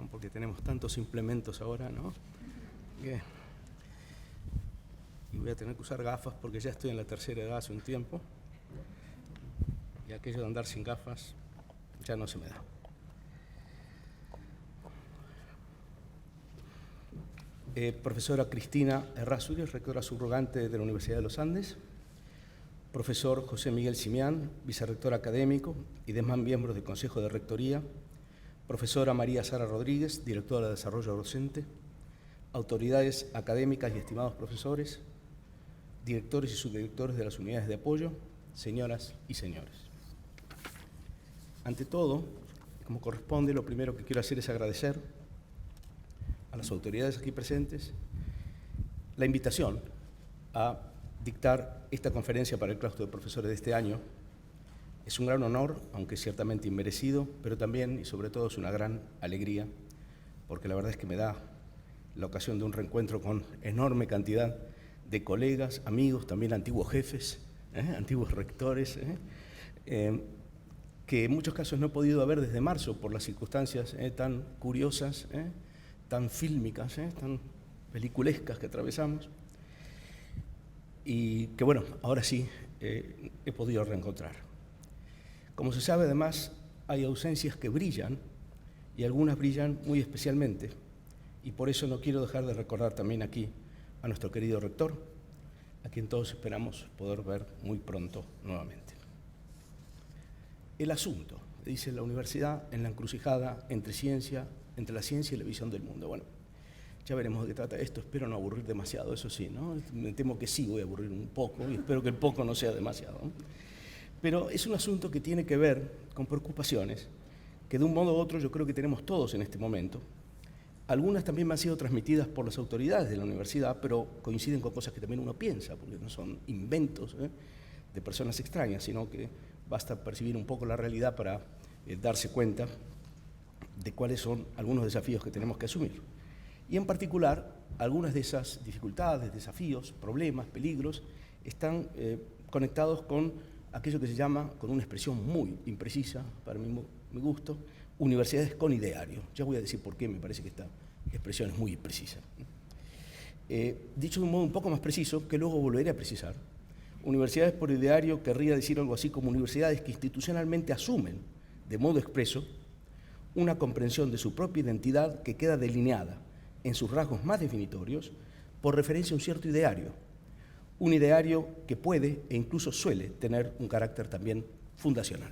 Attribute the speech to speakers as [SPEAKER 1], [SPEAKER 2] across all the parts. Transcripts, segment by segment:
[SPEAKER 1] ¿no? Porque tenemos tantos implementos ahora, ¿no? Y voy a tener que usar gafas porque ya estoy en la tercera edad hace un tiempo. Y aquello de andar sin gafas ya no se me da. Profesora Cristina Errázuriz, rectora subrogante de la Universidad de los Andes. Profesor José Miguel Simián, vicerrector académico y demás miembros del Consejo de Rectoría. Profesora María Sara Rodríguez, directora de Desarrollo Docente. Autoridades académicas y estimados profesores, directores y subdirectores de las unidades de apoyo, señoras y señores. Ante todo, como corresponde, lo primero que quiero hacer es agradecer a las autoridades aquí presentes la invitación a dictar esta conferencia para el claustro de profesores de este año. Es un gran honor, aunque ciertamente inmerecido, pero también y sobre todo es una gran alegría, porque la verdad es que me da la ocasión de un reencuentro con enorme cantidad de colegas, amigos, también antiguos jefes, antiguos rectores, que en muchos casos no he podido ver desde marzo por las circunstancias tan curiosas, tan fílmicas, tan peliculescas que atravesamos, y que bueno, ahora sí he podido reencontrar. Como se sabe, además, hay ausencias que brillan, y algunas brillan muy especialmente, y por eso no quiero dejar de recordar también aquí a nuestro querido rector, a quien todos esperamos poder ver muy pronto nuevamente. El asunto, dice la universidad, en la encrucijada entre la ciencia y la visión del mundo. Bueno, ya veremos de qué trata esto, espero no aburrir demasiado, eso sí, ¿no? Me temo que sí voy a aburrir un poco y espero que el poco no sea demasiado, ¿no? Pero es un asunto que tiene que ver con preocupaciones que de un modo u otro yo creo que tenemos todos en este momento. Algunas también me han sido transmitidas por las autoridades de la universidad, pero coinciden con cosas que también uno piensa, porque no son inventos de personas extrañas, sino que basta percibir un poco la realidad para darse cuenta de cuáles son algunos desafíos que tenemos que asumir. Y en particular, algunas de esas dificultades, desafíos, problemas, peligros, están conectados con aquello que se llama, con una expresión muy imprecisa, para mi gusto, universidades con ideario. Ya voy a decir por qué me parece que esta expresión es muy imprecisa. Dicho de un modo un poco más preciso, que luego volveré a precisar, universidades por ideario querría decir algo así como universidades que institucionalmente asumen, de modo expreso, una comprensión de su propia identidad que queda delineada en sus rasgos más definitorios por referencia a un cierto ideario, un ideario que puede e incluso suele tener un carácter también fundacional.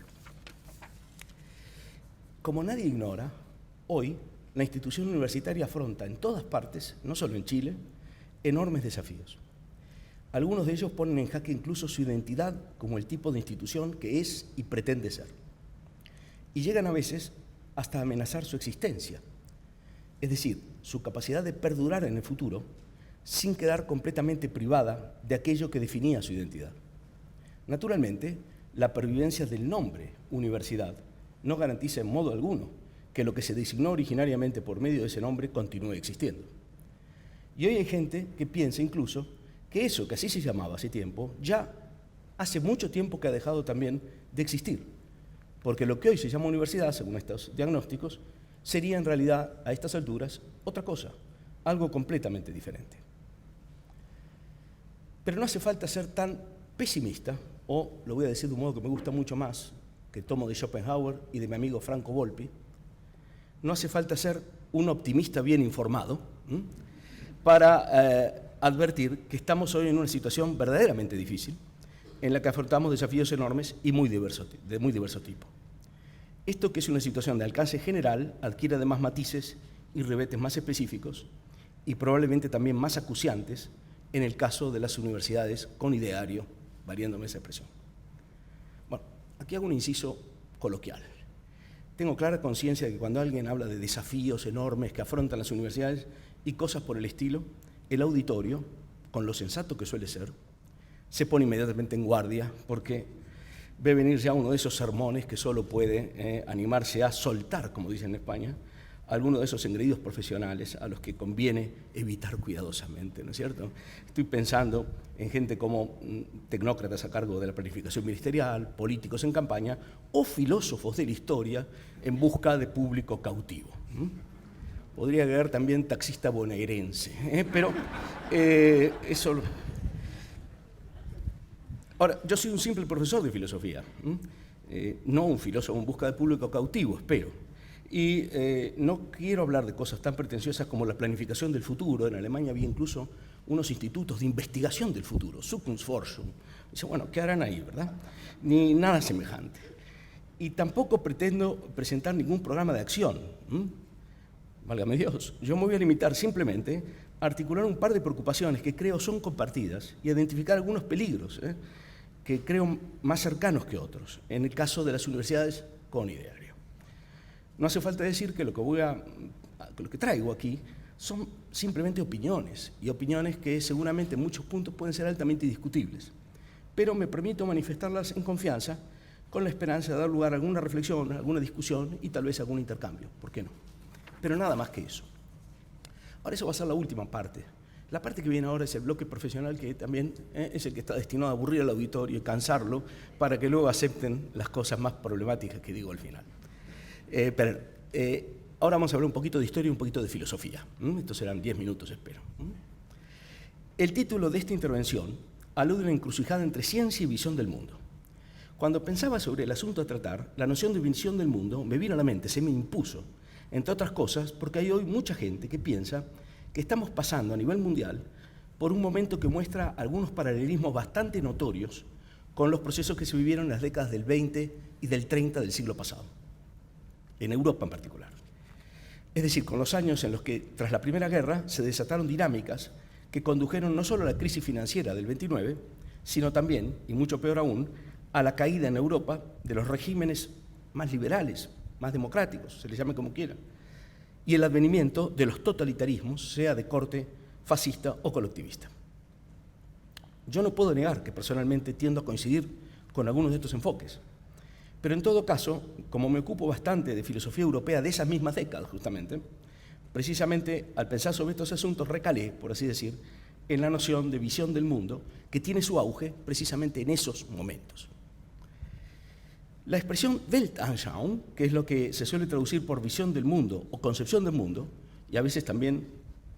[SPEAKER 1] Como nadie ignora, hoy la institución universitaria afronta en todas partes, no solo en Chile, enormes desafíos. Algunos de ellos ponen en jaque incluso su identidad como el tipo de institución que es y pretende ser. Y llegan a veces hasta amenazar su existencia, es decir, su capacidad de perdurar en el futuro sin quedar completamente privada de aquello que definía su identidad. Naturalmente, la pervivencia del nombre universidad no garantiza en modo alguno que lo que se designó originariamente por medio de ese nombre continúe existiendo. Y hoy hay gente que piensa incluso que eso que así se llamaba hace tiempo, ya hace mucho tiempo que ha dejado también de existir, porque lo que hoy se llama universidad, según estos diagnósticos, sería en realidad a estas alturas otra cosa, algo completamente diferente. Pero no hace falta ser tan pesimista, o lo voy a decir de un modo que me gusta mucho más, que tomo de Schopenhauer y de mi amigo Franco Volpi, no hace falta ser un optimista bien informado para advertir que estamos hoy en una situación verdaderamente difícil, en la que afrontamos desafíos enormes y de muy diverso tipo. Esto, que es una situación de alcance general, adquiere además matices y ribetes más específicos y probablemente también más acuciantes en el caso de las universidades con ideario, variándome esa expresión. Bueno, aquí hago un inciso coloquial. Tengo clara conciencia de que cuando alguien habla de desafíos enormes que afrontan las universidades y cosas por el estilo, el auditorio, con lo sensato que suele ser, se pone inmediatamente en guardia porque ve venir ya uno de esos sermones que solo puede animarse a soltar, como dicen en España, alguno de esos engreídos profesionales a los que conviene evitar cuidadosamente, ¿no es cierto? Estoy pensando en gente como tecnócratas a cargo de la planificación ministerial, políticos en campaña o filósofos de la historia en busca de público cautivo. Podría agregar también taxista bonaerense, pero eso... Ahora, yo soy un simple profesor de filosofía, no un filósofo en busca de público cautivo, espero. Y no quiero hablar de cosas tan pretenciosas como la planificación del futuro. En Alemania había incluso unos institutos de investigación del futuro, Zukunftsforschung. Dice, bueno, ¿qué harán ahí, verdad? Ni nada semejante. Y tampoco pretendo presentar ningún programa de acción. Válgame Dios, yo me voy a limitar simplemente a articular un par de preocupaciones que creo son compartidas y a identificar algunos peligros que creo más cercanos que otros, en el caso de las universidades con ideario. No hace falta decir que lo que traigo aquí son simplemente opiniones, y opiniones que seguramente en muchos puntos pueden ser altamente discutibles, pero me permito manifestarlas en confianza con la esperanza de dar lugar a alguna reflexión, alguna discusión y tal vez algún intercambio, ¿por qué no? Pero nada más que eso. Ahora eso va a ser la última parte. La parte que viene ahora es el bloque profesional, que también es el que está destinado a aburrir al auditorio y cansarlo para que luego acepten las cosas más problemáticas que digo al final. Ahora vamos a hablar un poquito de historia y un poquito de filosofía. Estos serán 10 minutos, espero. El título de esta intervención alude a una encrucijada entre ciencia y visión del mundo. Cuando pensaba sobre el asunto a tratar, la noción de visión del mundo me vino a la mente, se me impuso, entre otras cosas, porque hay hoy mucha gente que piensa que estamos pasando a nivel mundial por un momento que muestra algunos paralelismos bastante notorios con los procesos que se vivieron en las décadas del 20 y del 30 del siglo pasado, en Europa en particular. Es decir, con los años en los que, tras la Primera Guerra, se desataron dinámicas que condujeron no solo a la crisis financiera del 29, sino también, y mucho peor aún, a la caída en Europa de los regímenes más liberales, más democráticos, se les llame como quieran, y el advenimiento de los totalitarismos, sea de corte fascista o colectivista. Yo no puedo negar que personalmente tiendo a coincidir con algunos de estos enfoques, pero en todo caso, como me ocupo bastante de filosofía europea de esas mismas décadas justamente, precisamente al pensar sobre estos asuntos recalé, por así decir, en la noción de visión del mundo que tiene su auge precisamente en esos momentos. La expresión Weltanschauung, que es lo que se suele traducir por visión del mundo o concepción del mundo, y a veces también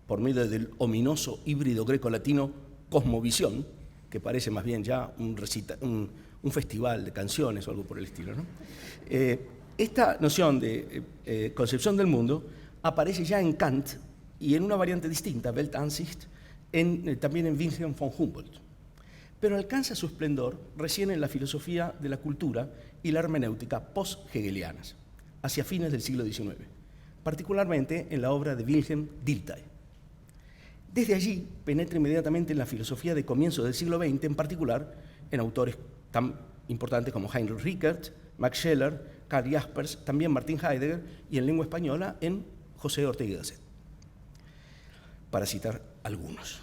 [SPEAKER 1] por medio del ominoso híbrido greco-latino cosmovisión, que parece más bien ya un festival de canciones o algo por el estilo, ¿no? Esta noción de concepción del mundo aparece ya en Kant y en una variante distinta, Weltansicht, también en Wilhelm von Humboldt. Pero alcanza su esplendor recién en la filosofía de la cultura y la hermenéutica post-hegelianas, hacia fines del siglo XIX, particularmente en la obra de Wilhelm Dilthey. Desde allí penetra inmediatamente en la filosofía de comienzos del siglo XX, en particular en autores tan importantes como Heinrich Rickert, Max Scheler, Karl Jaspers, también Martin Heidegger, y en lengua española en José Ortega y Gasset, para citar algunos.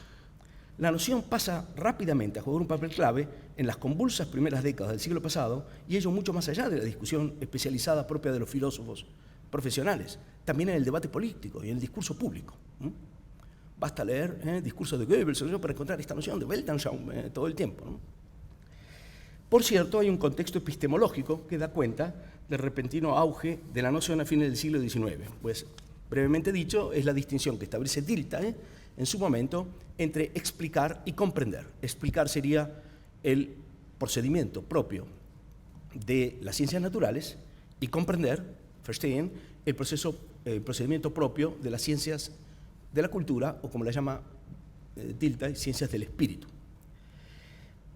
[SPEAKER 1] La noción pasa rápidamente a jugar un papel clave en las convulsas primeras décadas del siglo pasado, y ello mucho más allá de la discusión especializada propia de los filósofos profesionales, también en el debate político y en el discurso público. Basta leer discursos de Goebbels para encontrar esta noción de Weltanschauung todo el tiempo, ¿no? Por cierto, hay un contexto epistemológico que da cuenta del repentino auge de la noción a fines del siglo XIX, pues, brevemente dicho, es la distinción que establece Dilthey en su momento entre explicar y comprender. Explicar sería el procedimiento propio de las ciencias naturales y comprender, verstehen, el procedimiento propio de las ciencias de la cultura, o como la llama Dilthey, ciencias del espíritu.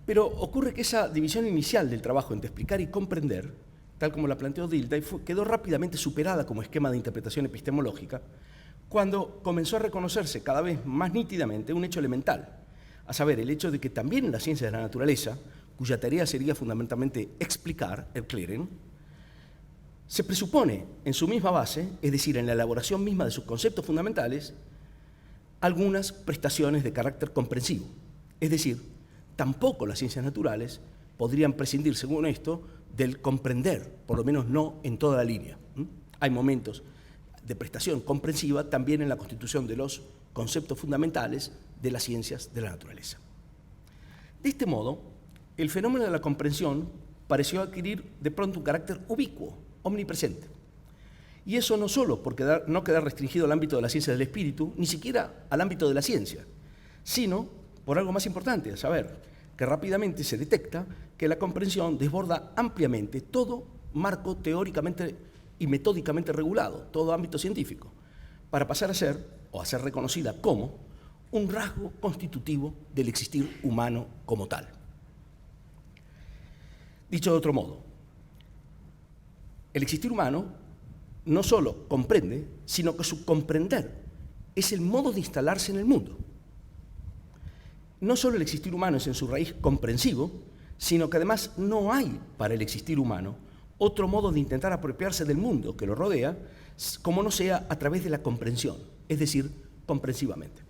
[SPEAKER 1] Pero ocurre que esa división inicial del trabajo entre explicar y comprender, tal como la planteó Dilthey, quedó rápidamente superada como esquema de interpretación epistemológica cuando comenzó a reconocerse cada vez más nítidamente un hecho elemental, a saber, el hecho de que también en las ciencias de la naturaleza, cuya tarea sería fundamentalmente explicar, erklären, se presupone en su misma base, es decir, en la elaboración misma de sus conceptos fundamentales, algunas prestaciones de carácter comprensivo. Es decir, tampoco las ciencias naturales podrían prescindir, según esto, del comprender, por lo menos no en toda la línea. Hay momentos de prestación comprensiva también en la constitución de los conceptos fundamentales de las ciencias de la naturaleza. De este modo, el fenómeno de la comprensión pareció adquirir de pronto un carácter ubicuo, omnipresente. Y eso no solo por no quedar restringido al ámbito de la ciencia del espíritu, ni siquiera al ámbito de la ciencia, sino por algo más importante, a saber, que rápidamente se detecta que la comprensión desborda ampliamente todo marco teóricamente y metódicamente regulado, todo ámbito científico, para pasar a ser, o a ser reconocida como, un rasgo constitutivo del existir humano como tal. Dicho de otro modo, el existir humano no solo comprende, sino que su comprender es el modo de instalarse en el mundo. No solo el existir humano es en su raíz comprensivo, sino que además no hay para el existir humano otro modo de intentar apropiarse del mundo que lo rodea, como no sea a través de la comprensión, es decir, comprensivamente.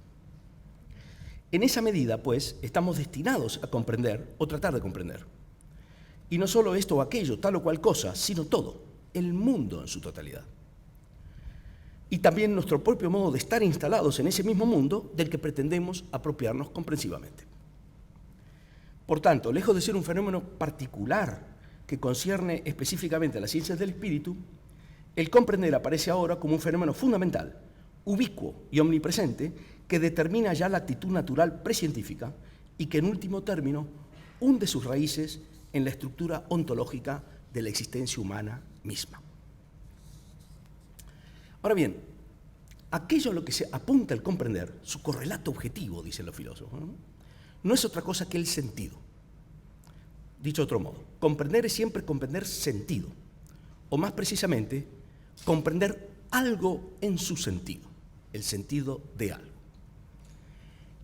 [SPEAKER 1] En esa medida, pues, estamos destinados a comprender o tratar de comprender. Y no solo esto o aquello, tal o cual cosa, sino todo, el mundo en su totalidad. Y también nuestro propio modo de estar instalados en ese mismo mundo del que pretendemos apropiarnos comprensivamente. Por tanto, lejos de ser un fenómeno particular que concierne específicamente a las ciencias del espíritu, el comprender aparece ahora como un fenómeno fundamental, ubicuo y omnipresente, que determina ya la actitud natural precientífica y que, en último término, hunde sus raíces en la estructura ontológica de la existencia humana misma. Ahora bien, aquello a lo que se apunta el comprender, su correlato objetivo, dicen los filósofos, no es otra cosa que el sentido. Dicho de otro modo, comprender es siempre comprender sentido, o más precisamente, comprender algo en su sentido, el sentido de algo.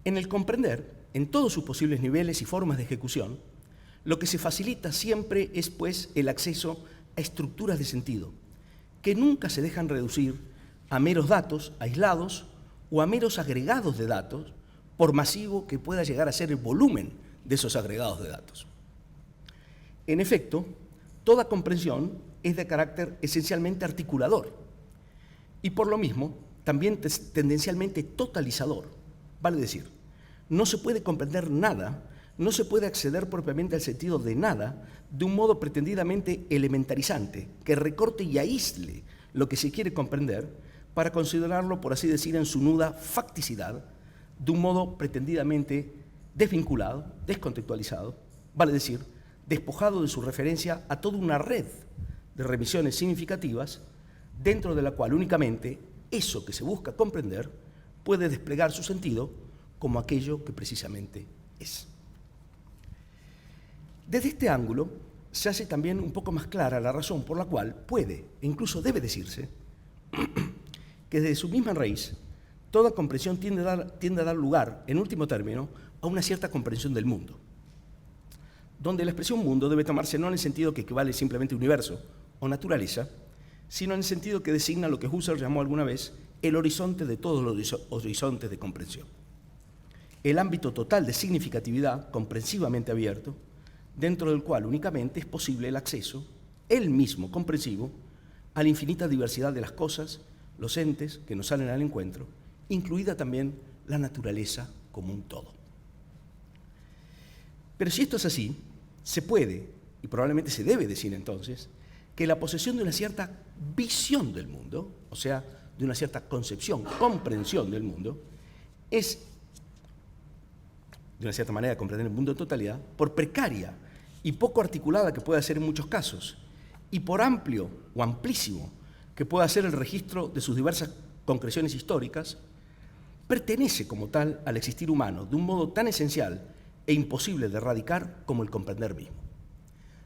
[SPEAKER 1] En el comprender, en todos sus posibles niveles y formas de ejecución, lo que se facilita siempre es, pues, el acceso a estructuras de sentido, que nunca se dejan reducir a meros datos aislados o a meros agregados de datos, por masivo que pueda llegar a ser el volumen de esos agregados de datos. En efecto, toda comprensión es de carácter esencialmente articulador y, por lo mismo, también tendencialmente totalizador. Vale decir, no se puede comprender nada, no se puede acceder propiamente al sentido de nada de un modo pretendidamente elementarizante, que recorte y aísle lo que se quiere comprender para considerarlo, por así decir, en su nuda facticidad, de un modo pretendidamente desvinculado, descontextualizado, vale decir, despojado de su referencia a toda una red de remisiones significativas, dentro de la cual únicamente eso que se busca comprender puede desplegar su sentido como aquello que precisamente es. Desde este ángulo se hace también un poco más clara la razón por la cual puede, e incluso debe decirse, que desde su misma raíz toda comprensión tiende a dar lugar, en último término, a una cierta comprensión del mundo, donde la expresión mundo debe tomarse no en el sentido que equivale simplemente a universo o naturaleza, sino en el sentido que designa lo que Husserl llamó alguna vez el horizonte de todos los horizontes de comprensión. El ámbito total de significatividad comprensivamente abierto, dentro del cual únicamente es posible el acceso, él mismo comprensivo, a la infinita diversidad de las cosas, los entes que nos salen al encuentro, incluida también la naturaleza como un todo. Pero si esto es así, se puede, y probablemente se debe decir entonces, que la posesión de una cierta visión del mundo, o sea, de una cierta concepción, comprensión del mundo, es, de una cierta manera, comprender el mundo en totalidad, por precaria y poco articulada que pueda ser en muchos casos, y por amplio o amplísimo que pueda ser el registro de sus diversas concreciones históricas, pertenece como tal al existir humano de un modo tan esencial e imposible de erradicar como el comprender mismo.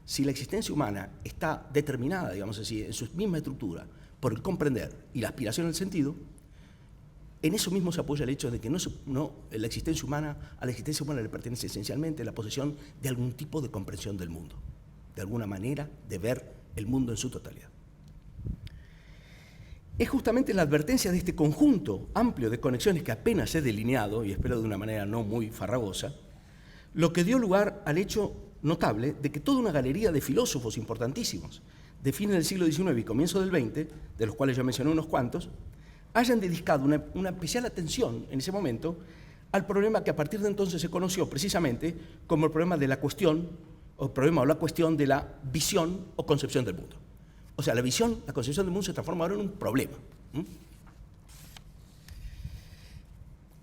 [SPEAKER 1] Si la existencia humana está determinada, digamos así, en su misma estructura por el comprender y la aspiración al sentido, en eso mismo se apoya el hecho de que a la existencia humana le pertenece esencialmente la posesión de algún tipo de comprensión del mundo, de alguna manera de ver el mundo en su totalidad. Es justamente la advertencia de este conjunto amplio de conexiones que apenas he delineado, y espero de una manera no muy farragosa, lo que dio lugar al hecho notable de que toda una galería de filósofos importantísimos de fines del siglo XIX y comienzo del XX, de los cuales ya mencioné unos cuantos, hayan dedicado una especial atención en ese momento al problema que a partir de entonces se conoció precisamente como el problema de la cuestión, o el problema o la cuestión de la visión o concepción del mundo. O sea, la visión, la concepción del mundo se transforma ahora en un problema.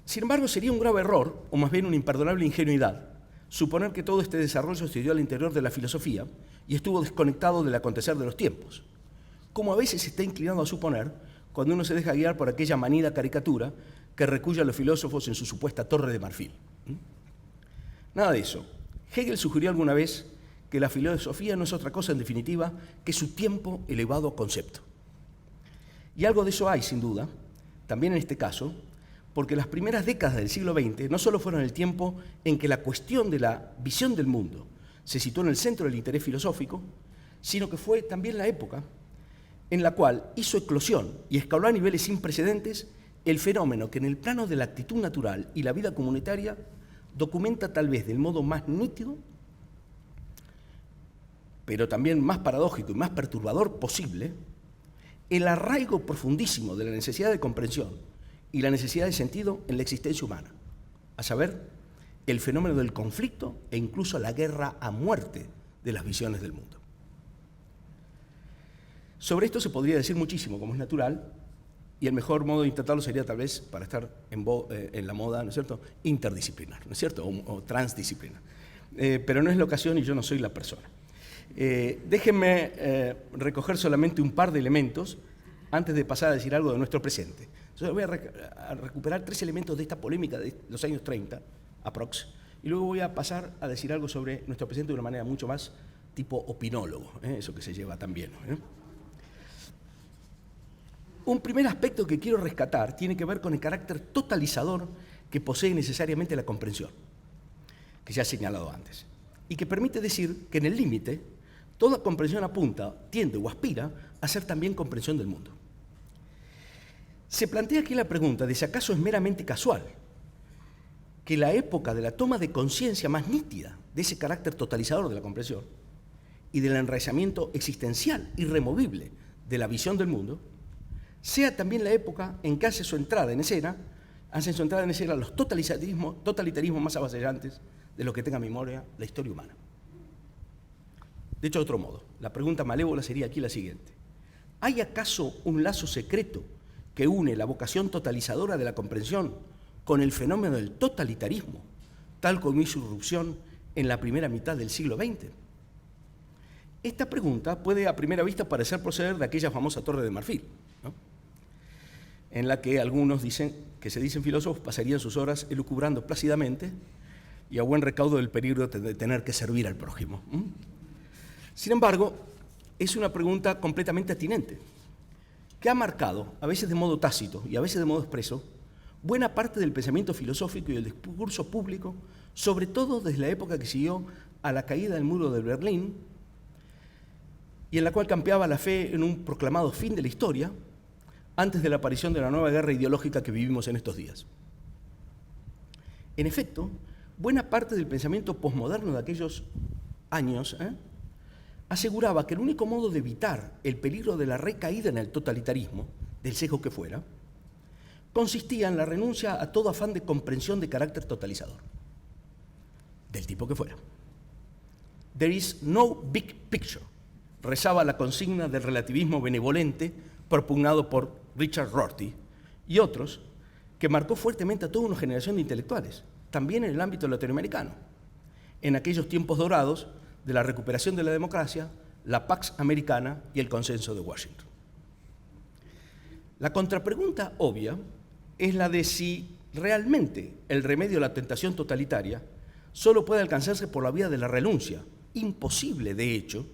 [SPEAKER 1] Sin embargo, sería un grave error, o más bien una imperdonable ingenuidad, suponer que todo este desarrollo se dio al interior de la filosofía y estuvo desconectado del acontecer de los tiempos, como a veces se está inclinado a suponer cuando uno se deja guiar por aquella manida caricatura que recuye a los filósofos en su supuesta torre de marfil. Nada de eso. Hegel sugirió alguna vez que la filosofía no es otra cosa, en definitiva, que su tiempo elevado concepto. Y algo de eso hay, sin duda, también en este caso, porque las primeras décadas del siglo XX no solo fueron el tiempo en que la cuestión de la visión del mundo se situó en el centro del interés filosófico, sino que fue también la época en la cual hizo eclosión y escaló a niveles sin precedentes el fenómeno que en el plano de la actitud natural y la vida comunitaria documenta tal vez del modo más nítido, pero también más paradójico y más perturbador posible, el arraigo profundísimo de la necesidad de comprensión y la necesidad de sentido en la existencia humana, a saber, el fenómeno del conflicto e incluso la guerra a muerte de las visiones del mundo. Sobre esto se podría decir muchísimo, como es natural, y el mejor modo de intentarlo sería tal vez, para estar en la moda, ¿no es cierto?, interdisciplinar, ¿no es cierto?, o transdisciplinar. Pero no es la ocasión y yo no soy la persona. Déjenme recoger solamente un par de elementos antes de pasar a decir algo de nuestro presente. Entonces voy a recuperar 3 elementos de esta polémica de los años 30, aprox, y luego voy a pasar a decir algo sobre nuestro presente de una manera mucho más tipo opinólogo, eso que se lleva tan bien. Un primer aspecto que quiero rescatar tiene que ver con el carácter totalizador que posee necesariamente la comprensión, que ya he señalado antes, y que permite decir que en el límite toda comprensión apunta, tiende o aspira a ser también comprensión del mundo. Se plantea aquí la pregunta de si acaso es meramente casual que la época de la toma de conciencia más nítida de ese carácter totalizador de la comprensión y del enraizamiento existencial irremovible de la visión del mundo sea también la época en que hacen su entrada en escena los totalitarismos más avasallantes de lo que tenga memoria la historia humana. De hecho, de otro modo, la pregunta malévola sería aquí la siguiente. ¿Hay acaso un lazo secreto que une la vocación totalizadora de la comprensión con el fenómeno del totalitarismo, tal como hizo irrupción en la primera mitad del siglo XX? Esta pregunta puede a primera vista parecer proceder de aquella famosa Torre de Marfil, ¿no?, en la que algunos que se dicen filósofos pasarían sus horas elucubrando plácidamente y a buen recaudo del peligro de tener que servir al prójimo. Sin embargo, es una pregunta completamente atinente, que ha marcado, a veces de modo tácito y a veces de modo expreso, buena parte del pensamiento filosófico y del discurso público, sobre todo desde la época que siguió a la caída del muro de Berlín, y en la cual campeaba la fe en un proclamado fin de la historia, antes de la aparición de la nueva guerra ideológica que vivimos en estos días. En efecto, buena parte del pensamiento posmoderno de aquellos años aseguraba que el único modo de evitar el peligro de la recaída en el totalitarismo, del sesgo que fuera, consistía en la renuncia a todo afán de comprensión de carácter totalizador, del tipo que fuera. There is no big picture, rezaba la consigna del relativismo benevolente propugnado por Richard Rorty y otros, que marcó fuertemente a toda una generación de intelectuales, también en el ámbito latinoamericano, en aquellos tiempos dorados de la recuperación de la democracia, la Pax Americana y el consenso de Washington. La contrapregunta obvia es la de si realmente el remedio a la tentación totalitaria solo puede alcanzarse por la vía de la renuncia, imposible de hecho,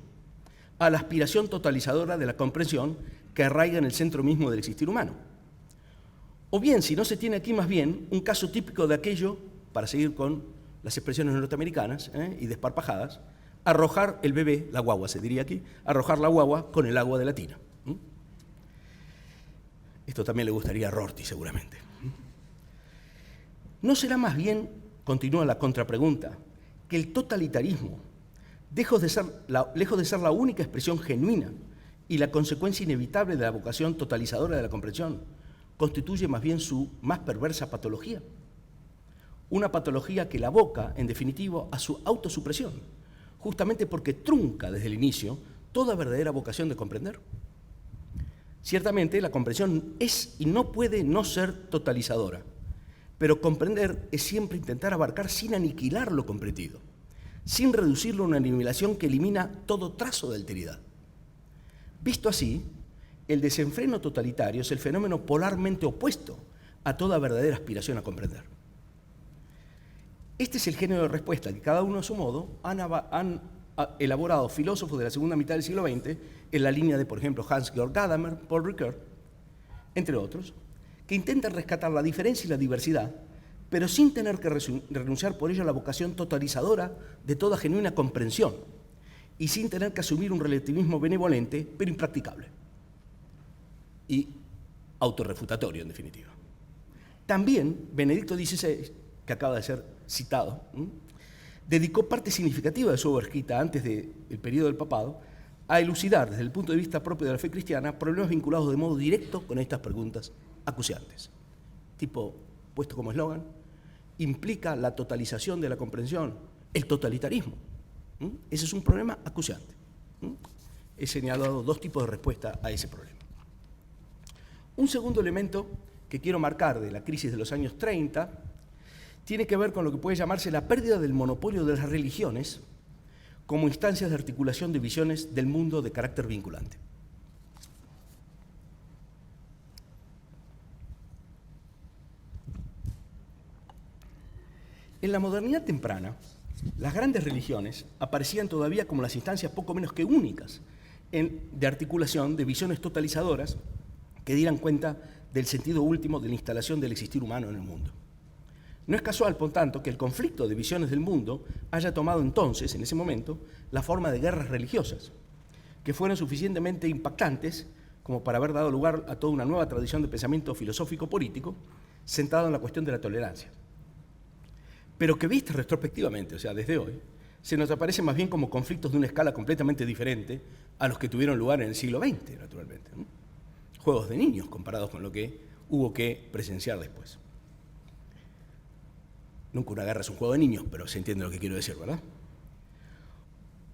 [SPEAKER 1] a la aspiración totalizadora de la comprensión que arraiga en el centro mismo del existir humano. O bien, si no se tiene aquí más bien un caso típico de aquello, para seguir con las expresiones norteamericanas y desparpajadas, arrojar el bebé, la guagua se diría aquí, arrojar la guagua con el agua de la tina. Esto también le gustaría a Rorty seguramente. ¿No será más bien, continúa la contrapregunta, que el totalitarismo, lejos de ser la única expresión genuina y la consecuencia inevitable de la vocación totalizadora de la comprensión, constituye más bien su más perversa patología? Una patología que la aboca, en definitivo, a su autosupresión, justamente porque trunca desde el inicio toda verdadera vocación de comprender? Ciertamente, la comprensión es y no puede no ser totalizadora, pero comprender es siempre intentar abarcar sin aniquilar lo comprendido, sin reducirlo a una nivelación que elimina todo trazo de alteridad. Visto así, el desenfreno totalitario es el fenómeno polarmente opuesto a toda verdadera aspiración a comprender. Este es el género de respuesta que cada uno a su modo han elaborado filósofos de la segunda mitad del siglo XX en la línea de, por ejemplo, Hans-Georg Gadamer, Paul Ricoeur, entre otros, que intentan rescatar la diferencia y la diversidad, pero sin tener que renunciar por ello a la vocación totalizadora de toda genuina comprensión y sin tener que asumir un relativismo benevolente, pero impracticable y autorrefutatorio, en definitiva. También Benedicto XVI, que acaba de ser citado, dedicó parte significativa de su obra escrita antes del periodo del papado a elucidar desde el punto de vista propio de la fe cristiana problemas vinculados de modo directo con estas preguntas acuciantes. Tipo, puesto como eslogan, implica la totalización de la comprensión, el totalitarismo. Ese es un problema acuciante. He señalado dos tipos de respuesta a ese problema. Un segundo elemento que quiero marcar de la crisis de los años 30 tiene que ver con lo que puede llamarse la pérdida del monopolio de las religiones como instancias de articulación de visiones del mundo de carácter vinculante. En la modernidad temprana, las grandes religiones aparecían todavía como las instancias poco menos que únicas de articulación de visiones totalizadoras que dieran cuenta del sentido último de la instalación del existir humano en el mundo. No es casual, por tanto, que el conflicto de visiones del mundo haya tomado entonces, en ese momento, la forma de guerras religiosas, que fueron suficientemente impactantes como para haber dado lugar a toda una nueva tradición de pensamiento filosófico-político centrado en la cuestión de la tolerancia. Pero que vistas retrospectivamente, o sea, desde hoy, se nos aparecen más bien como conflictos de una escala completamente diferente a los que tuvieron lugar en el siglo XX, naturalmente, ¿no? Juegos de niños comparados con lo que hubo que presenciar después. Nunca una guerra es un juego de niños, pero se entiende lo que quiero decir, ¿verdad?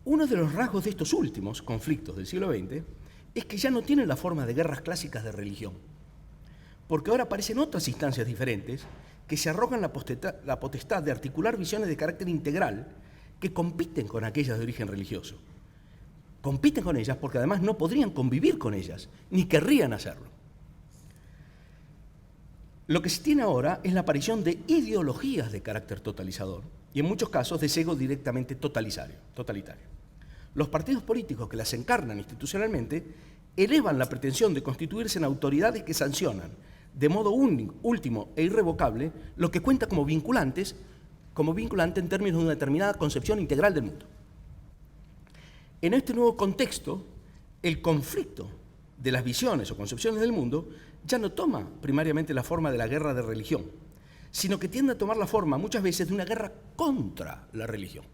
[SPEAKER 1] Uno de los rasgos de estos últimos conflictos del siglo XX es que ya no tienen la forma de guerras clásicas de religión, porque ahora aparecen otras instancias diferentes que se arrogan la potestad de articular visiones de carácter integral que compiten con aquellas de origen religioso. Compiten con ellas porque además no podrían convivir con ellas, ni querrían hacerlo. Lo que se tiene ahora es la aparición de ideologías de carácter totalizador y en muchos casos de sesgo directamente totalitario. Los partidos políticos que las encarnan institucionalmente elevan la pretensión de constituirse en autoridades que sancionan de modo último e irrevocable lo que cuenta como vinculante en términos de una determinada concepción integral del mundo. En este nuevo contexto, el conflicto de las visiones o concepciones del mundo ya no toma primariamente la forma de la guerra de religión, sino que tiende a tomar la forma muchas veces de una guerra contra la religión.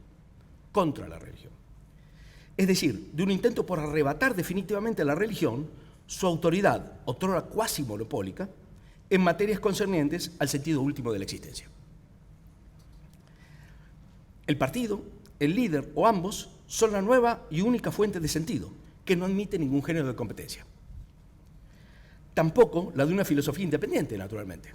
[SPEAKER 1] Es decir, de un intento por arrebatar definitivamente a la religión su autoridad, otrora cuasi monopólica, en materias concernientes al sentido último de la existencia. El partido, el líder o ambos son la nueva y única fuente de sentido, que no admite ningún género de competencia. Tampoco la de una filosofía independiente, naturalmente.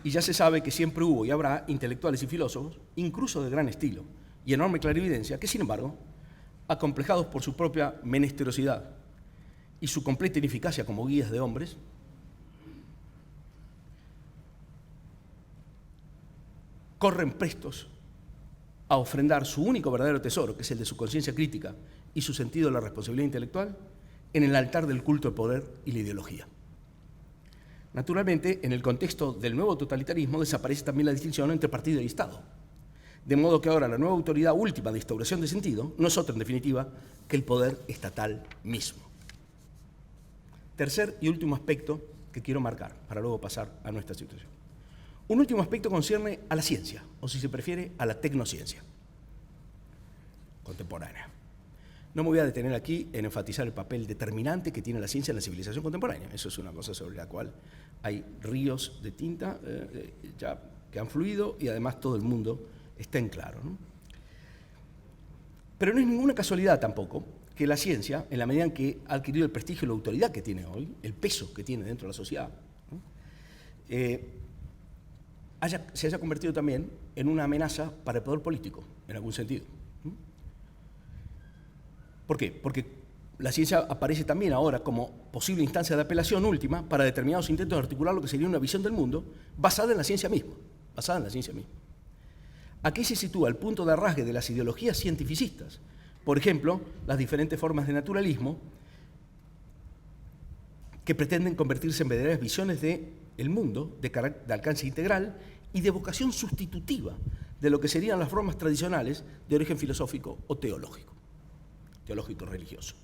[SPEAKER 1] Y ya se sabe que siempre hubo y habrá intelectuales y filósofos, incluso de gran estilo y enorme clarividencia, que sin embargo, acomplejados por su propia menesterosidad y su completa ineficacia como guías de hombres, corren prestos a ofrendar su único verdadero tesoro, que es el de su conciencia crítica y su sentido de la responsabilidad intelectual, en el altar del culto al poder y la ideología. Naturalmente, en el contexto del nuevo totalitarismo desaparece también la distinción entre partido y Estado, de modo que ahora la nueva autoridad última de instauración de sentido no es otra, en definitiva, que el poder estatal mismo. Tercer y último aspecto que quiero marcar, para luego pasar a nuestra situación. Un último aspecto concierne a la ciencia, o si se prefiere, a la tecnociencia contemporánea. No me voy a detener aquí en enfatizar el papel determinante que tiene la ciencia en la civilización contemporánea. Eso es una cosa sobre la cual hay ríos de tinta ya que han fluido y además todo el mundo está en claro, ¿no? Pero no es ninguna casualidad tampoco que la ciencia, en la medida en que ha adquirido el prestigio y la autoridad que tiene hoy, el peso que tiene dentro de la sociedad, ¿no? Se haya convertido también en una amenaza para el poder político, en algún sentido. ¿Por qué? Porque la ciencia aparece también ahora como posible instancia de apelación última para determinados intentos de articular lo que sería una visión del mundo basada en la ciencia misma. Aquí se sitúa el punto de arrasgue de las ideologías cientificistas. Por ejemplo, las diferentes formas de naturalismo que pretenden convertirse en verdaderas visiones del mundo de alcance integral y de vocación sustitutiva de lo que serían las formas tradicionales de origen filosófico o teológico religioso.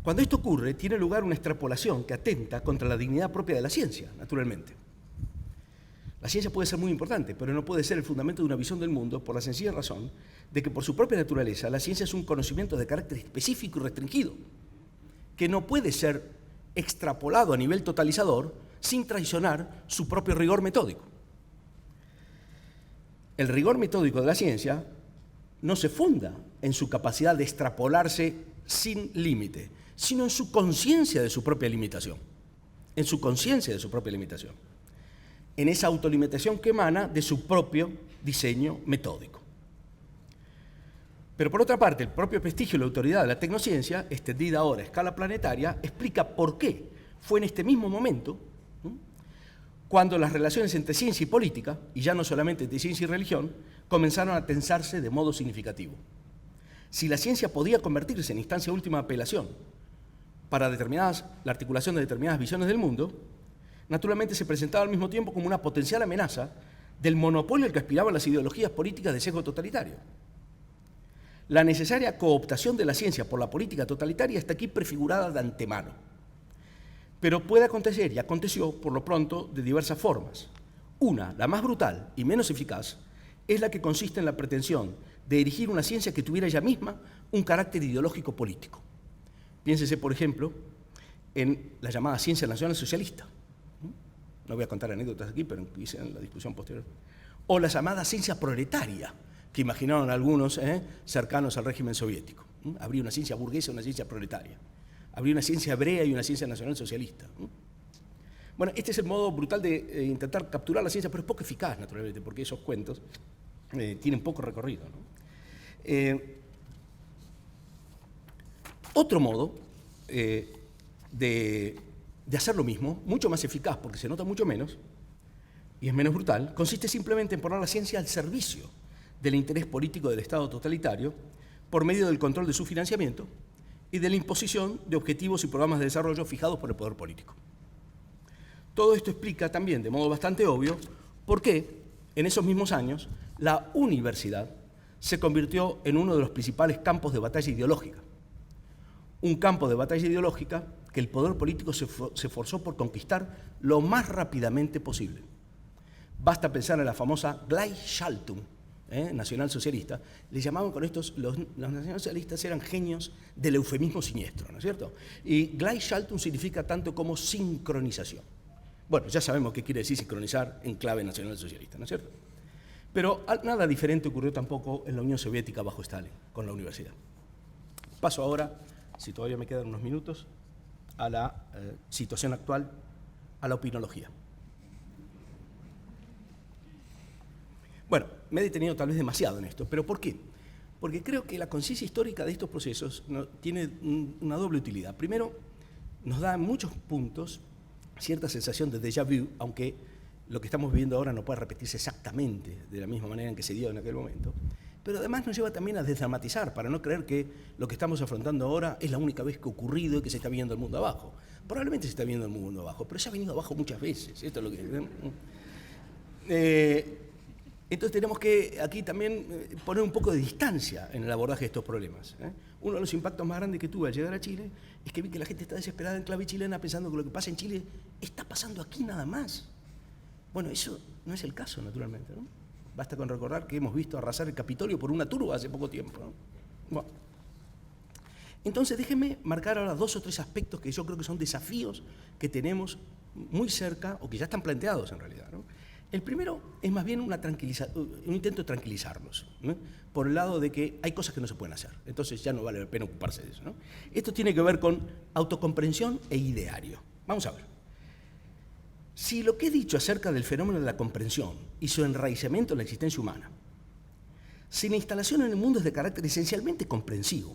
[SPEAKER 1] Cuando esto ocurre, tiene lugar una extrapolación que atenta contra la dignidad propia de la ciencia, naturalmente. La ciencia puede ser muy importante, pero no puede ser el fundamento de una visión del mundo por la sencilla razón de que por su propia naturaleza la ciencia es un conocimiento de carácter específico y restringido, que no puede ser extrapolado a nivel totalizador sin traicionar su propio rigor metódico. El rigor metódico de la ciencia no se funda en su capacidad de extrapolarse sin límite, sino en su conciencia de su propia limitación. En esa autolimitación que emana de su propio diseño metódico. Pero por otra parte, el propio prestigio y la autoridad de la tecnociencia, extendida ahora a escala planetaria, explica por qué fue en este mismo momento, cuando las relaciones entre ciencia y política, y ya no solamente entre ciencia y religión, comenzaron a tensarse de modo significativo. Si la ciencia podía convertirse en instancia última de apelación para la articulación de determinadas visiones del mundo, naturalmente se presentaba al mismo tiempo como una potencial amenaza del monopolio al que aspiraban las ideologías políticas de sesgo totalitario. La necesaria cooptación de la ciencia por la política totalitaria está aquí prefigurada de antemano. Pero puede acontecer, y aconteció por lo pronto, de diversas formas. Una, la más brutal y menos eficaz, es la que consiste en la pretensión de erigir una ciencia que tuviera ella misma un carácter ideológico político. Piénsese, por ejemplo, en la llamada ciencia nacional socialista. No voy a contar anécdotas aquí, pero hice en la discusión posterior. O la llamada ciencia proletaria, que imaginaron algunos cercanos al régimen soviético. Habría una ciencia burguesa y una ciencia proletaria. Habría una ciencia hebrea y una ciencia nacional socialista. Bueno, este es el modo brutal de intentar capturar la ciencia, pero es poco eficaz, naturalmente, porque esos cuentos tienen poco recorrido, ¿no? Otro modo de hacer lo mismo, mucho más eficaz, porque se nota mucho menos, y es menos brutal, consiste simplemente en poner la ciencia al servicio del interés político del Estado totalitario por medio del control de su financiamiento y de la imposición de objetivos y programas de desarrollo fijados por el poder político. Todo esto explica también, de modo bastante obvio, por qué en esos mismos años la universidad se convirtió en uno de los principales campos de batalla ideológica. Un campo de batalla ideológica que el poder político se esforzó por conquistar lo más rápidamente posible. Basta pensar en la famosa Gleichschaltung nacionalsocialista. Le llamaban con estos, los nacionalsocialistas eran genios del eufemismo siniestro, ¿no es cierto? Y Gleichschaltung significa tanto como sincronización. Bueno, ya sabemos qué quiere decir sincronizar en clave nacionalsocialista, ¿no es cierto? Pero nada diferente ocurrió tampoco en la Unión Soviética bajo Stalin, con la universidad. Paso ahora, si todavía me quedan unos minutos, a la situación actual, a la opinología. Bueno, me he detenido tal vez demasiado en esto, pero ¿por qué? Porque creo que la conciencia histórica de estos procesos tiene una doble utilidad. Primero, nos da en muchos puntos cierta sensación de déjà vu, aunque lo que estamos viviendo ahora no puede repetirse exactamente de la misma manera en que se dio en aquel momento, pero además nos lleva también a desdramatizar, para no creer que lo que estamos afrontando ahora es la única vez que ha ocurrido y que se está viendo el mundo abajo. Probablemente se está viendo el mundo abajo, pero se ha venido abajo muchas veces. Esto es lo que... Entonces tenemos que aquí también poner un poco de distancia en el abordaje de estos problemas. Uno de los impactos más grandes que tuve al llegar a Chile es que vi que la gente está desesperada en clave chilena pensando que lo que pasa en Chile está pasando aquí nada más. Bueno, eso no es el caso, naturalmente, ¿no? Basta con recordar que hemos visto arrasar el Capitolio por una turba hace poco tiempo, ¿no? Bueno. Entonces déjenme marcar ahora 2 o 3 aspectos que yo creo que son desafíos que tenemos muy cerca o que ya están planteados en realidad, ¿no? El primero es más bien un intento de tranquilizarlos, ¿no? Por el lado de que hay cosas que no se pueden hacer, entonces ya no vale la pena ocuparse de eso, ¿no? Esto tiene que ver con autocomprensión e ideario. Vamos a ver. Si lo que he dicho acerca del fenómeno de la comprensión y su enraizamiento en la existencia humana, si la instalación en el mundo es de carácter esencialmente comprensivo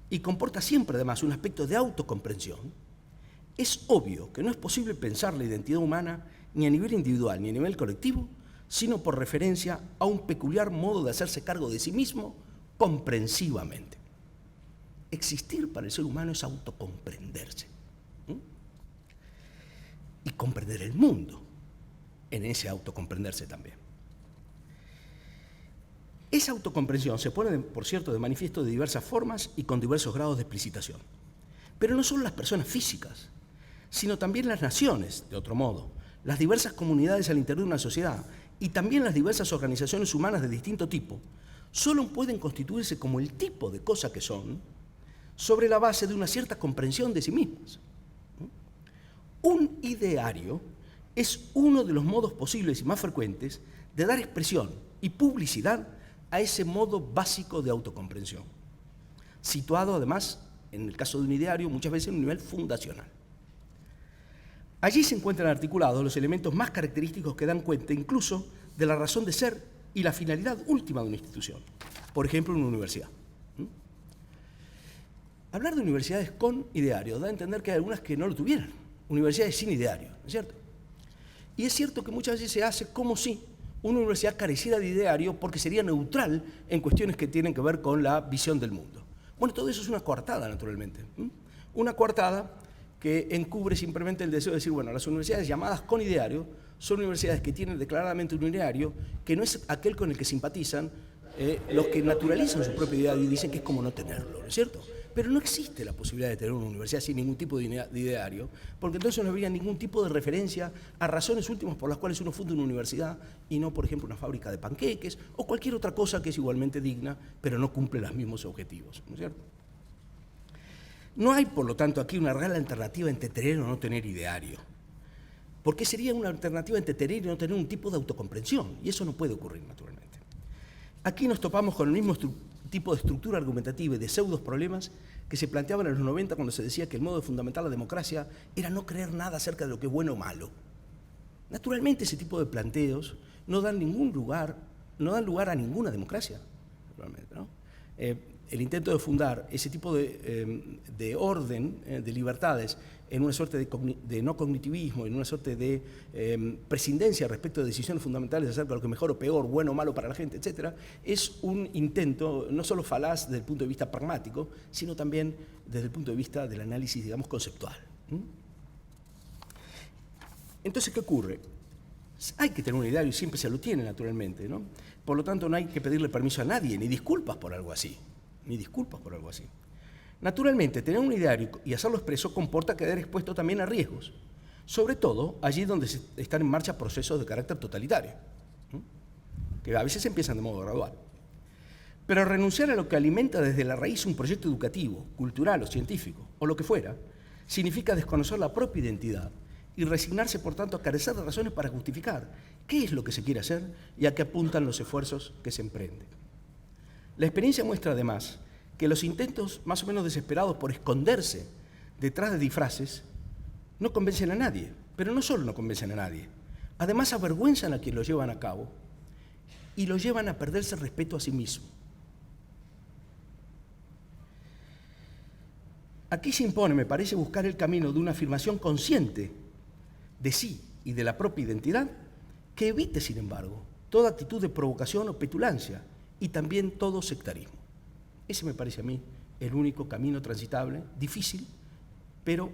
[SPEAKER 1] y comporta siempre además un aspecto de autocomprensión, es obvio que no es posible pensar la identidad humana ni a nivel individual ni a nivel colectivo, sino por referencia a un peculiar modo de hacerse cargo de sí mismo comprensivamente. Existir para el ser humano es autocomprenderse. Y comprender el mundo en ese autocomprenderse también. Esa autocomprensión se pone, por cierto, de manifiesto de diversas formas y con diversos grados de explicitación. Pero no solo las personas físicas, sino también las naciones, de otro modo, las diversas comunidades al interior de una sociedad y también las diversas organizaciones humanas de distinto tipo, solo pueden constituirse como el tipo de cosa que son sobre la base de una cierta comprensión de sí mismas. Un ideario es uno de los modos posibles y más frecuentes de dar expresión y publicidad a ese modo básico de autocomprensión, situado además, en el caso de un ideario, muchas veces en un nivel fundacional. Allí se encuentran articulados los elementos más característicos que dan cuenta incluso de la razón de ser y la finalidad última de una institución, por ejemplo, una universidad. Hablar de universidades con ideario da a entender que hay algunas que no lo tuvieran, universidades sin ideario, ¿no es cierto? Y es cierto que muchas veces se hace como si una universidad careciera de ideario porque sería neutral en cuestiones que tienen que ver con la visión del mundo. Bueno, todo eso es una coartada, naturalmente. Una coartada que encubre simplemente el deseo de decir, bueno, las universidades llamadas con ideario son universidades que tienen declaradamente un ideario que no es aquel con el que simpatizan los que naturalizan su propio ideario y dicen que es como no tenerlo, ¿no es cierto? Pero no existe la posibilidad de tener una universidad sin ningún tipo de ideario, porque entonces no habría ningún tipo de referencia a razones últimas por las cuales uno funda una universidad y no, por ejemplo, una fábrica de panqueques o cualquier otra cosa que es igualmente digna, pero no cumple los mismos objetivos, ¿no es cierto? No hay, por lo tanto, aquí una real alternativa entre tener o no tener ideario, porque sería una alternativa entre tener y no tener un tipo de autocomprensión, y eso no puede ocurrir, naturalmente. Aquí nos topamos con el mismo tipo de estructura argumentativa y de pseudos problemas que se planteaban en los 90 cuando se decía que el modo de fundamentar la democracia era no creer nada acerca de lo que es bueno o malo. Naturalmente, ese tipo de planteos no dan lugar a ninguna democracia, naturalmente, ¿no? El intento de fundar ese tipo de orden de libertades en una suerte de no cognitivismo, en una suerte de prescindencia respecto de decisiones fundamentales acerca de lo que es mejor o peor, bueno o malo para la gente, etc., es un intento no solo falaz desde el punto de vista pragmático, sino también desde el punto de vista del análisis, digamos, conceptual. Entonces, ¿qué ocurre? Hay que tener un ideario y siempre se lo tiene, naturalmente, ¿no? Por lo tanto, no hay que pedirle permiso a nadie, ni disculpas por algo así. Naturalmente, tener un ideario y hacerlo expreso comporta quedar expuesto también a riesgos, sobre todo allí donde están en marcha procesos de carácter totalitario, que a veces empiezan de modo gradual. Pero renunciar a lo que alimenta desde la raíz un proyecto educativo, cultural o científico, o lo que fuera, significa desconocer la propia identidad y resignarse, por tanto, a carecer de razones para justificar qué es lo que se quiere hacer y a qué apuntan los esfuerzos que se emprenden. La experiencia muestra, además, que los intentos más o menos desesperados por esconderse detrás de disfraces no convencen a nadie, pero no solo no convencen a nadie, además avergüenzan a quienes los llevan a cabo y los llevan a perderse el respeto a sí mismo. Aquí se impone, me parece, buscar el camino de una afirmación consciente de sí y de la propia identidad que evite, sin embargo, toda actitud de provocación o petulancia y también todo sectarismo. Ese me parece a mí el único camino transitable, difícil, pero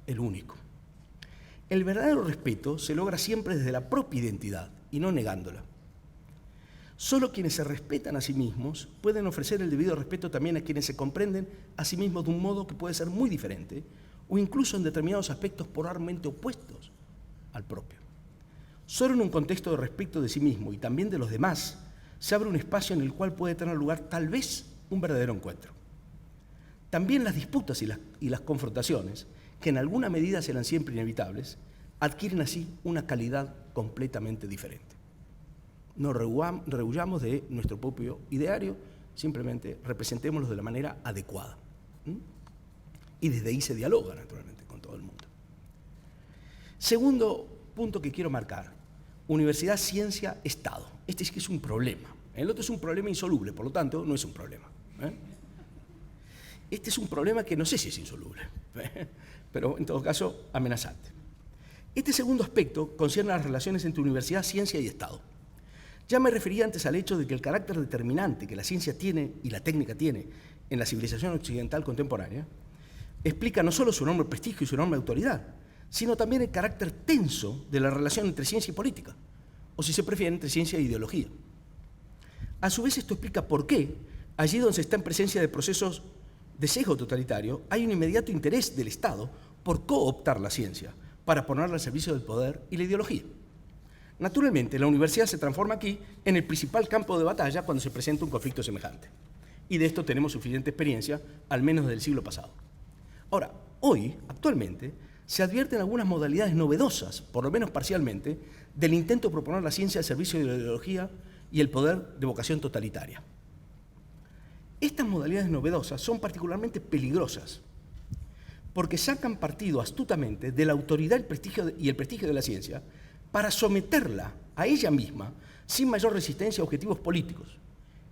[SPEAKER 1] el único. El verdadero respeto se logra siempre desde la propia identidad y no negándola. Solo quienes se respetan a sí mismos pueden ofrecer el debido respeto también a quienes se comprenden a sí mismos de un modo que puede ser muy diferente o incluso en determinados aspectos polarmente opuestos al propio. Solo en un contexto de respeto de sí mismo y también de los demás se abre un espacio en el cual puede tener lugar tal vez un verdadero encuentro. También las disputas y las confrontaciones, que en alguna medida serán siempre inevitables, adquieren así una calidad completamente diferente. No rehuyamos de nuestro propio ideario, simplemente representémoslo de la manera adecuada. Y desde ahí se dialoga, naturalmente, con todo el mundo. Segundo punto que quiero marcar: universidad, ciencia, Estado. Este sí que es un problema. El otro es un problema insoluble, por lo tanto, no es un problema. Este es un problema que no sé si es insoluble, pero en todo caso, amenazante. Este segundo aspecto concierne a las relaciones entre universidad, ciencia y Estado. Ya me refería antes al hecho de que el carácter determinante que la ciencia tiene y la técnica tiene en la civilización occidental contemporánea explica no solo su enorme prestigio y su enorme autoridad, sino también el carácter tenso de la relación entre ciencia y política, o si se prefiere, entre ciencia e ideología. A su vez, esto explica por qué, allí donde se está en presencia de procesos de sesgo totalitario, hay un inmediato interés del Estado por cooptar la ciencia para ponerla al servicio del poder y la ideología. Naturalmente, la universidad se transforma aquí en el principal campo de batalla cuando se presenta un conflicto semejante. Y de esto tenemos suficiente experiencia, al menos del siglo pasado. Ahora, hoy, actualmente, se advierten algunas modalidades novedosas, por lo menos parcialmente, del intento de proponer la ciencia al servicio de la ideología y el poder de vocación totalitaria. Estas modalidades novedosas son particularmente peligrosas porque sacan partido astutamente de la autoridad y el prestigio de la ciencia para someterla a ella misma sin mayor resistencia a objetivos políticos,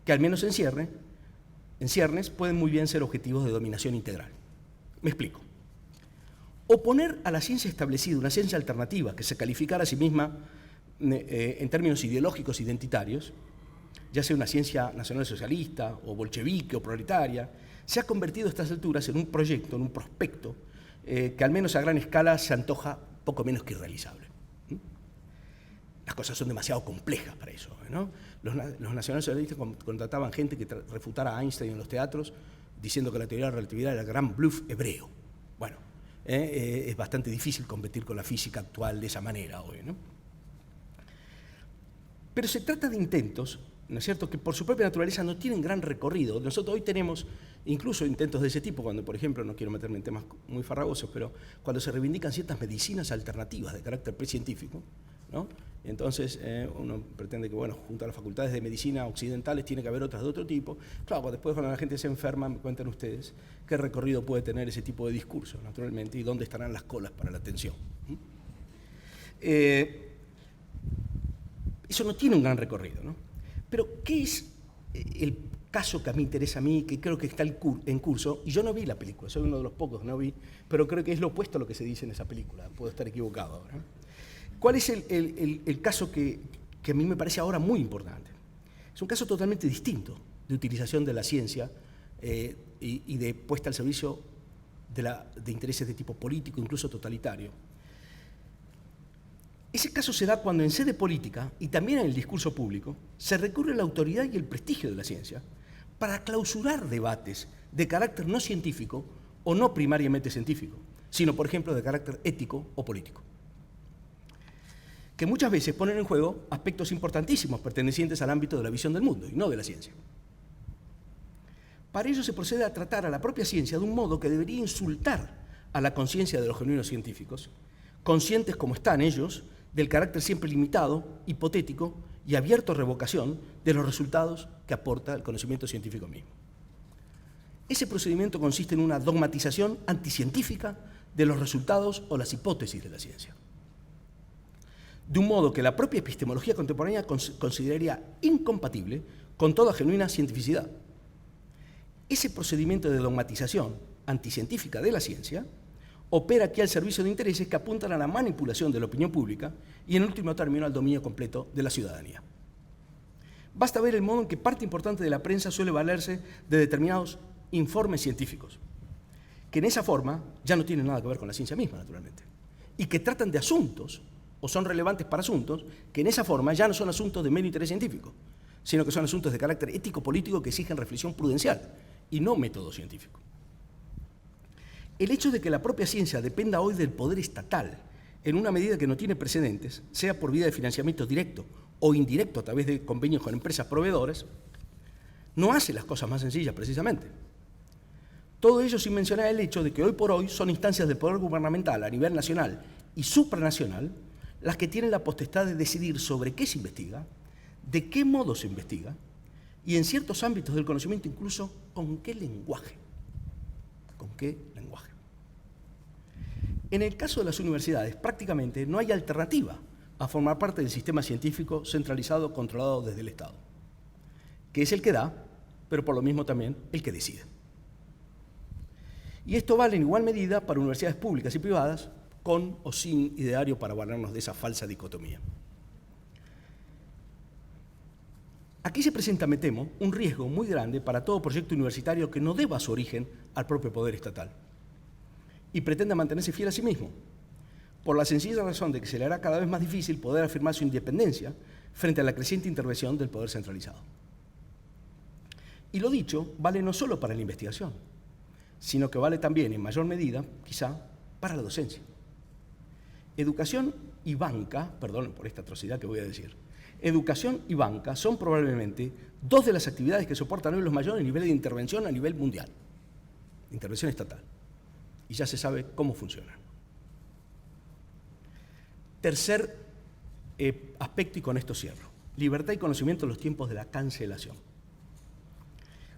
[SPEAKER 1] que al menos en ciernes pueden muy bien ser objetivos de dominación integral. Me explico. Oponer a la ciencia establecida una ciencia alternativa que se calificara a sí misma en términos ideológicos identitarios, ya sea una ciencia nacionalsocialista o bolchevique o proletaria, se ha convertido a estas alturas en un proyecto, en un prospecto, que al menos a gran escala se antoja poco menos que irrealizable. Las cosas son demasiado complejas para eso, ¿no? Los nacionalsocialistas contrataban gente que refutara a Einstein en los teatros diciendo que la teoría de la relatividad era el gran bluff hebreo. Bueno, es bastante difícil competir con la física actual de esa manera hoy, ¿no? Pero se trata de intentos, ¿no es cierto?, que por su propia naturaleza no tienen gran recorrido. Nosotros hoy tenemos incluso intentos de ese tipo, cuando, por ejemplo, no quiero meterme en temas muy farragosos, pero cuando se reivindican ciertas medicinas alternativas de carácter precientífico, ¿no? Entonces uno pretende que, bueno, junto a las facultades de medicina occidentales tiene que haber otras de otro tipo. Claro, después cuando la gente se enferma, me cuentan ustedes qué recorrido puede tener ese tipo de discurso, naturalmente, y dónde estarán las colas para la atención. Eso no tiene un gran recorrido, ¿no? Pero, ¿qué es el caso que a mí interesa que creo que está en curso? Y yo no vi la película, soy uno de los pocos que no vi, pero creo que es lo opuesto a lo que se dice en esa película. Puedo estar equivocado ahora. ¿Cuál es el caso que a mí me parece ahora muy importante? Es un caso totalmente distinto de utilización de la ciencia y de puesta al servicio de intereses de tipo político, incluso totalitario. Ese caso se da cuando en sede política y también en el discurso público se recurre a la autoridad y el prestigio de la ciencia para clausurar debates de carácter no científico o no primariamente científico, sino, por ejemplo, de carácter ético o político, que muchas veces ponen en juego aspectos importantísimos pertenecientes al ámbito de la visión del mundo y no de la ciencia. Para ello se procede a tratar a la propia ciencia de un modo que debería insultar a la conciencia de los genuinos científicos, conscientes como están ellos del carácter siempre limitado, hipotético y abierto a revocación de los resultados que aporta el conocimiento científico mismo. Ese procedimiento consiste en una dogmatización anticientífica de los resultados o las hipótesis de la ciencia, de un modo que la propia epistemología contemporánea consideraría incompatible con toda genuina cientificidad. Ese procedimiento de dogmatización anticientífica de la ciencia opera aquí al servicio de intereses que apuntan a la manipulación de la opinión pública y, en último término, al dominio completo de la ciudadanía. Basta ver el modo en que parte importante de la prensa suele valerse de determinados informes científicos, que en esa forma ya no tienen nada que ver con la ciencia misma, naturalmente, y que tratan de asuntos, o son relevantes para asuntos, que en esa forma ya no son asuntos de mero interés científico, sino que son asuntos de carácter ético-político que exigen reflexión prudencial y no método científico. El hecho de que la propia ciencia dependa hoy del poder estatal en una medida que no tiene precedentes, sea por vía de financiamiento directo o indirecto a través de convenios con empresas proveedoras, no hace las cosas más sencillas precisamente. Todo ello sin mencionar el hecho de que hoy por hoy son instancias del poder gubernamental a nivel nacional y supranacional las que tienen la potestad de decidir sobre qué se investiga, de qué modo se investiga y en ciertos ámbitos del conocimiento incluso con qué lenguaje. ¿Con qué lenguaje? En el caso de las universidades, prácticamente no hay alternativa a formar parte del sistema científico centralizado, controlado desde el Estado, que es el que da, pero por lo mismo también el que decide. Y esto vale en igual medida para universidades públicas y privadas, con o sin ideario para valernos de esa falsa dicotomía. Aquí se presenta, me temo, un riesgo muy grande para todo proyecto universitario que no deba su origen al propio poder estatal y pretenda mantenerse fiel a sí mismo, por la sencilla razón de que se le hará cada vez más difícil poder afirmar su independencia frente a la creciente intervención del poder centralizado. Y lo dicho vale no solo para la investigación, sino que vale también, en mayor medida, quizá, para la docencia. Educación y banca, perdonen por esta atrocidad que voy a decir, educación y banca son probablemente dos de las actividades que soportan hoy los mayores niveles de intervención a nivel mundial, intervención estatal, y ya se sabe cómo funcionan. Tercer aspecto, y con esto cierro: libertad y conocimiento en los tiempos de la cancelación.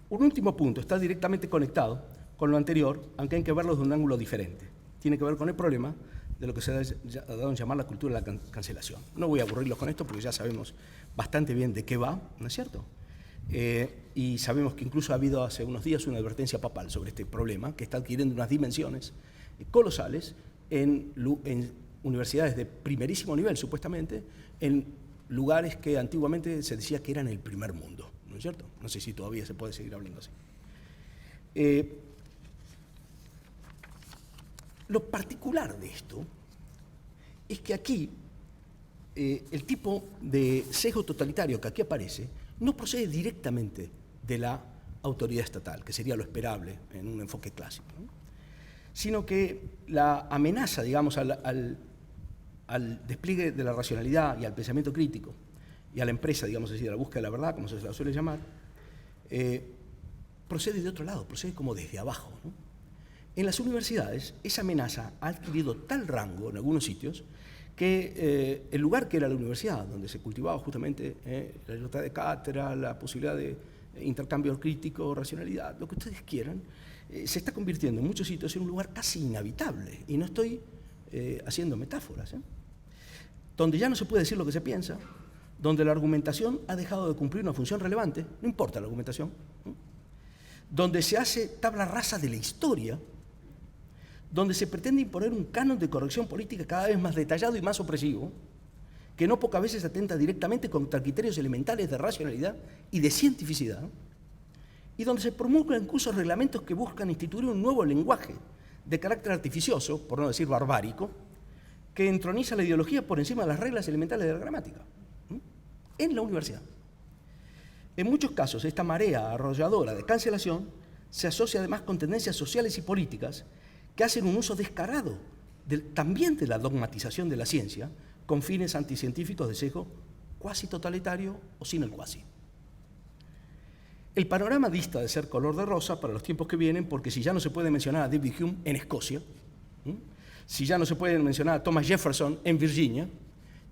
[SPEAKER 1] Un último punto está directamente conectado con lo anterior, aunque hay que verlo desde un ángulo diferente. Tiene que ver con el problema de lo que se ha dado en llamar la cultura de la cancelación. No voy a aburrirlos con esto porque ya sabemos bastante bien de qué va, ¿no es cierto? Y sabemos que incluso ha habido hace unos días una advertencia papal sobre este problema, que está adquiriendo unas dimensiones colosales en universidades de primerísimo nivel, supuestamente, en lugares que antiguamente se decía que eran el primer mundo, ¿no es cierto? No sé si todavía se puede seguir hablando así. Lo particular de esto es que aquí el tipo de sesgo totalitario que aquí aparece no procede directamente de la autoridad estatal, que sería lo esperable en un enfoque clásico, ¿no? Sino que la amenaza, digamos, al despliegue de la racionalidad y al pensamiento crítico y a la empresa, digamos así, de la búsqueda de la verdad, como se la suele llamar, procede de otro lado, procede como desde abajo, ¿no? En las universidades, esa amenaza ha adquirido tal rango en algunos sitios que el lugar que era la universidad, donde se cultivaba justamente la libertad de cátedra, la posibilidad de intercambio crítico, racionalidad, lo que ustedes quieran, se está convirtiendo en muchos sitios en un lugar casi inhabitable. Y no estoy haciendo metáforas, donde ya no se puede decir lo que se piensa, donde la argumentación ha dejado de cumplir una función relevante, no importa la argumentación, donde se hace tabla rasa de la historia, donde se pretende imponer un canon de corrección política cada vez más detallado y más opresivo, que no pocas veces atenta directamente contra criterios elementales de racionalidad y de cientificidad, y donde se promulgan incluso reglamentos que buscan instituir un nuevo lenguaje de carácter artificioso, por no decir barbárico, que entroniza la ideología por encima de las reglas elementales de la gramática, en la universidad. En muchos casos, esta marea arrolladora de cancelación se asocia además con tendencias sociales y políticas que hacen un uso descarado también de la dogmatización de la ciencia con fines anticientíficos de sesgo cuasi totalitario o sin el cuasi. El panorama dista de ser color de rosa para los tiempos que vienen, porque si ya no se puede mencionar a David Hume en Escocia, si ya no se puede mencionar a Thomas Jefferson en Virginia,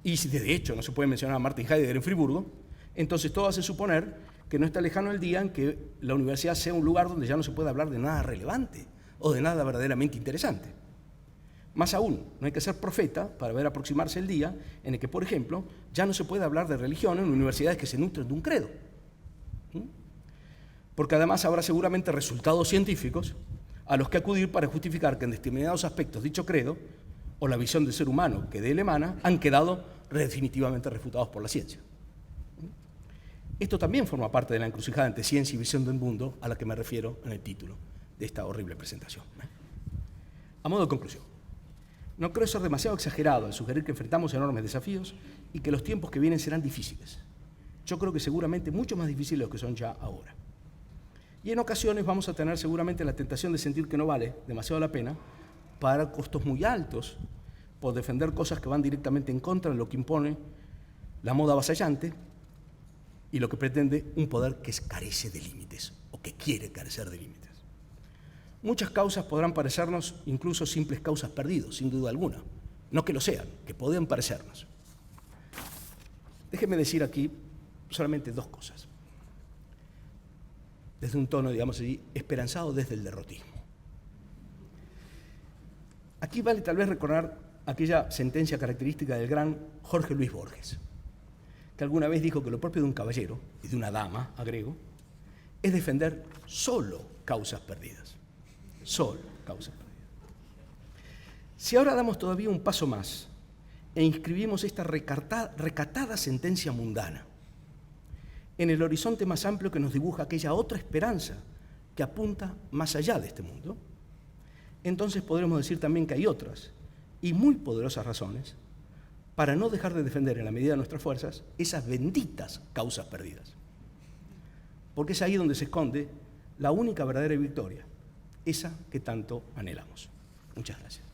[SPEAKER 1] y si de hecho no se puede mencionar a Martin Heidegger en Friburgo, entonces todo hace suponer que no está lejano el día en que la universidad sea un lugar donde ya no se puede hablar de nada relevante o de nada verdaderamente interesante. Más aún, no hay que ser profeta para ver aproximarse el día en el que, por ejemplo, ya no se puede hablar de religión en universidades que se nutren de un credo. Porque además habrá seguramente resultados científicos a los que acudir para justificar que en determinados aspectos dicho credo o la visión del ser humano que de él emana han quedado definitivamente refutados por la ciencia. Esto también forma parte de la encrucijada entre ciencia y visión del mundo a la que me refiero en el título de esta horrible presentación. A modo de conclusión, no creo ser demasiado exagerado al sugerir que enfrentamos enormes desafíos y que los tiempos que vienen serán difíciles. Yo creo que seguramente mucho más difíciles de los que son ya ahora. Y en ocasiones vamos a tener seguramente la tentación de sentir que no vale demasiado la pena pagar costos muy altos por defender cosas que van directamente en contra de lo que impone la moda avasallante y lo que pretende un poder que carece de límites o que quiere carecer de límites. Muchas causas podrán parecernos incluso simples causas perdidas, sin duda alguna, no que lo sean, que pueden parecernos. Déjeme decir aquí solamente dos cosas, desde un tono, digamos así, esperanzado desde el derrotismo. Aquí vale tal vez recordar aquella sentencia característica del gran Jorge Luis Borges, que alguna vez dijo que lo propio de un caballero y de una dama, agrego, es defender solo causas perdidas. Solo causas perdidas. Si ahora damos todavía un paso más e inscribimos esta recatada sentencia mundana en el horizonte más amplio que nos dibuja aquella otra esperanza que apunta más allá de este mundo, entonces podremos decir también que hay otras y muy poderosas razones para no dejar de defender en la medida de nuestras fuerzas esas benditas causas perdidas. Porque es ahí donde se esconde la única verdadera victoria, esa que tanto anhelamos. Muchas gracias.